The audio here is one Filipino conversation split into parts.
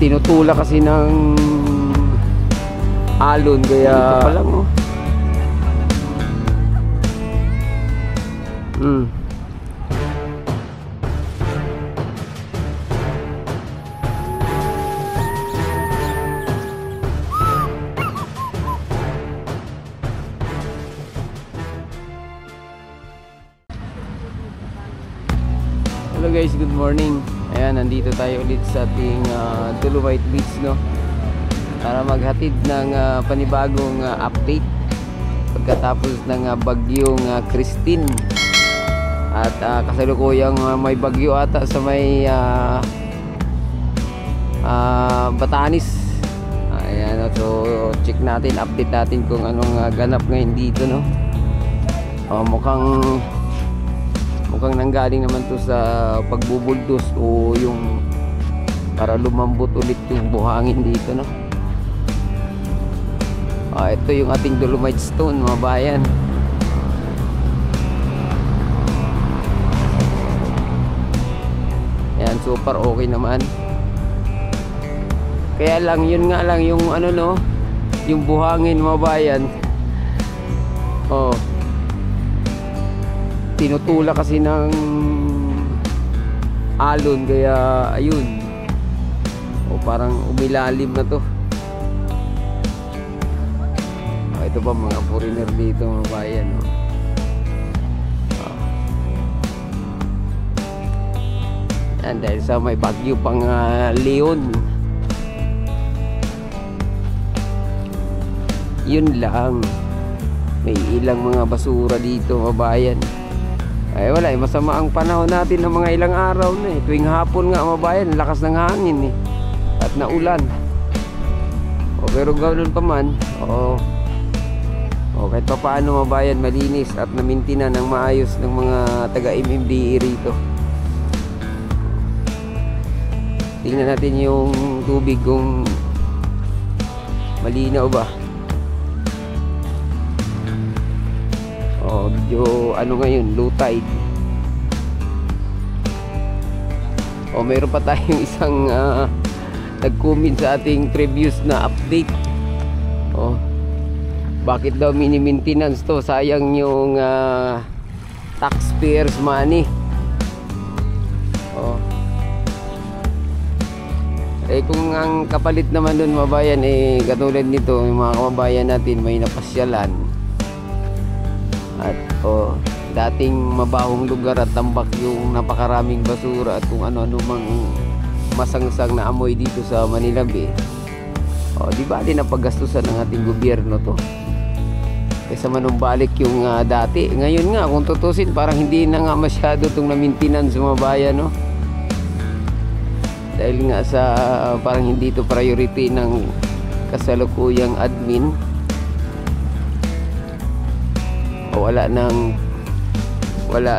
tinutulak kasi ng alon, kaya ito pa lang, oh. Hello guys, good morning. Ayan, nandito tayo ulit sa ating Dolomite Beach, no? Para maghatid ng panibagong update pagkatapos ng bagyong Christine. At kasalukuyang may bagyo ata sa may Batanes. Ayan, so check natin, update natin kung anong ganap ngayon dito, no? Mukhang nanggaling naman to sa pagbubuldos o yung para lumambot ulit yung buhangin dito, no? Ito yung ating Dolomite Stone, mga bayan. Yan, super okay naman. Kaya lang, yun nga lang yung ano, no, yung buhangin, mga bayan. Tinutulak kasi ng alon, kaya ayun, parang umilalim na to. Ito pa mga foreigner dito, mga bayan, no? Yan, dahil sa may bagyo pang Leon. Yun lang, may ilang mga basura dito, mga bayan. Ay wala, masama ang panahon natin ng mga ilang araw na eh. Tuwing hapon nga, mga bayan, lakas ng hangin eh, at naulan. Pero ganoon pa man, kahit pa paano, mga bayan, malinis at namintina ng maayos ng mga taga MMDA rito. Tingnan natin yung tubig kung malinaw ba. Medyo ano ngayon, low tide. Mayroon pa tayong isang nag-comment sa ating previous na update. Bakit daw mini-maintenance to? Sayang yung taxpayers money. Kung ang kapalit naman dun, mga bayan, katulad nito, yung mga kababayan natin may napasyalan at dating mabahong lugar at tambak yung napakaraming basura at kung ano-ano mang masangsang na amoy dito sa Manila Bay. Di ba din napaggastusan ng ating gobyerno to? Kaysa manumbalik yung dati. Ngayon nga, kung tutusin, parang hindi na nga masyado itong na-maintenance, mga bayan, no? Dahil nga sa parang hindi ito priority ng kasalukuyang admin. Wala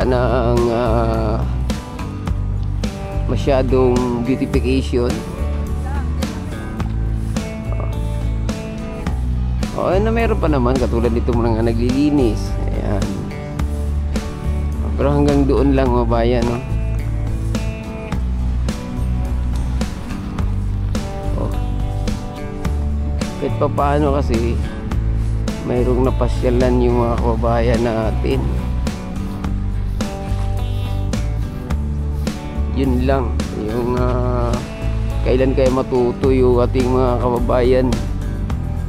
nang masyadong beautification. Na meron pa naman katulad nito mga naglilinis. Ayan. Pero hanggang doon lang, mga bayan, no? Kahit pa paano kasi mayroong napasyalan yung mga kababayan natin. Yun lang yung kailan kaya matuto yung ating mga kababayan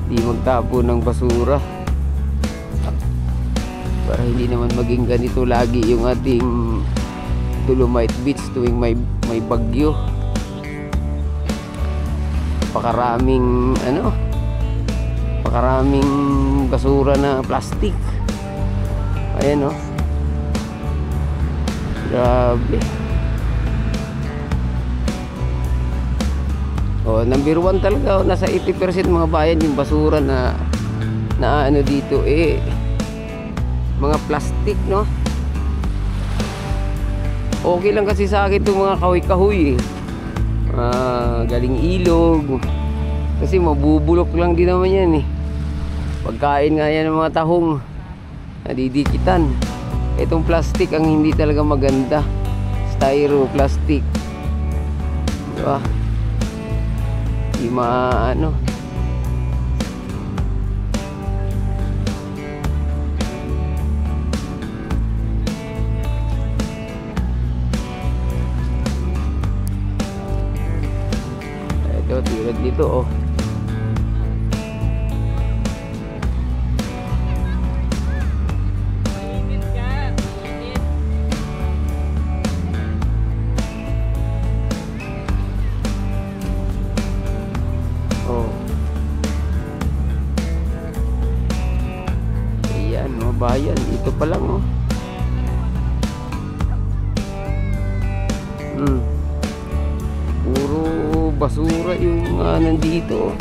di magtapo ng basura para hindi naman maging ganito lagi yung ating Dolomite Beach tuwing may bagyo. Pakaraming basura na plastic. Ayan, no? Grabe. Number 1 talaga, nasa 80% mga bayan yung basura na ano dito mga plastic, no? Okay lang kasi sa akin itong mga kahoy-kahoy galing ilog kasi mabubulok lang din naman yan pagkain nga yan ng mga tahong nadidikitan. Itong plastic ang hindi talaga maganda, styro plastic, diba? Di maano. Ito, tulad dito oh. Oh. Ayan, mga bayan. Ito pa lang oh. Puro basura yung nandito.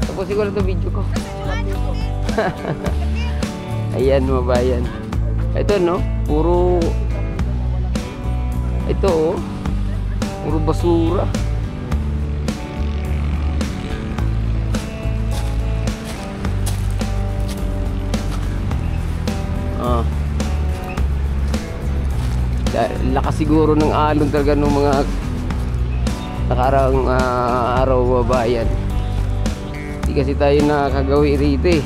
Tapusin ko lang ito video ko. Ayan mga bayan. Ito no, puro ito oh. Puro basura. Lakas siguro ng alon talaga ng mga nakaraang araw bayan. Hindi kasi tayo nakakagawi rito eh.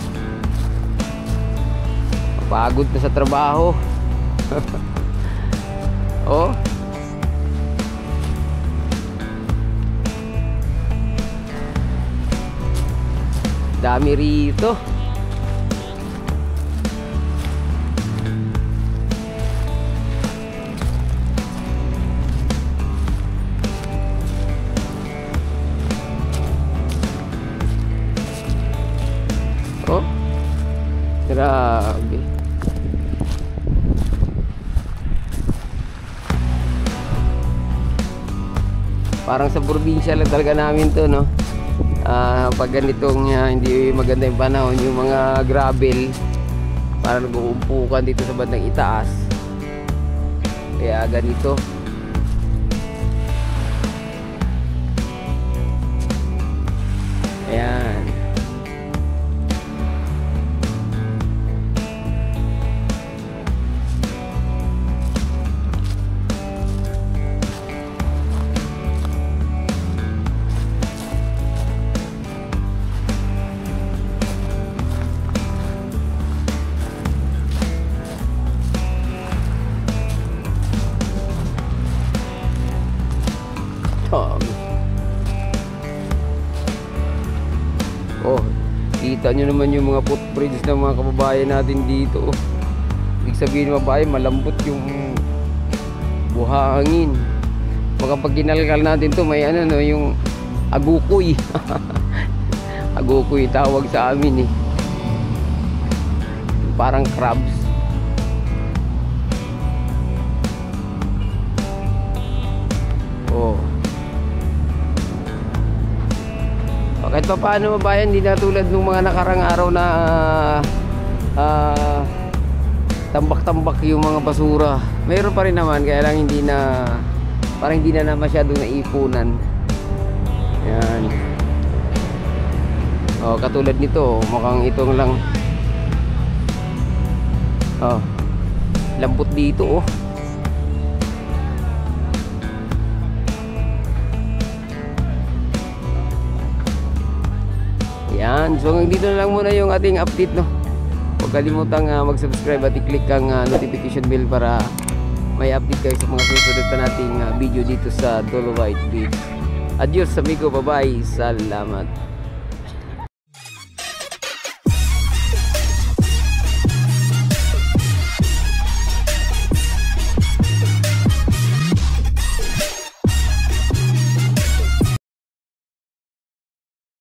Pagod na sa trabaho. Oh. Dami rito. Oh, grabe. Parang sa probinsya lang talaga namin to, no? Pag ganitong hindi maganda yung panahon, yung mga gravel parang nag-uumpukan dito sa bandang itaas. Kaya ganito. Ayan. Oh, kita nyo naman yung mga footprints ng mga kababayan natin dito. Ibig sabihin mga bayan, malambot yung buhangin. Baka pag ginalkal natin to, may ano no, yung agukoy. Agukoy tawag sa amin eh. Parang crabs. Oh. Kahit pa paano mabayan, hindi na tulad ng mga nakarang araw na tambak-tambak yung mga basura. Mayroon pa rin naman, kaya lang hindi na, parang hindi na masyadong naipunan. Yan. Oh, katulad nito, mukhang itong lang. Oh, lambot dito oh. Yan, so hanggang dito na lang muna yung ating update, no. Huwag kalimutang mag-subscribe at i-click ang notification bell para may update kayo sa mga susunod pa nating video dito sa Dolomite Beach. Adios amigo, bye bye, salamat.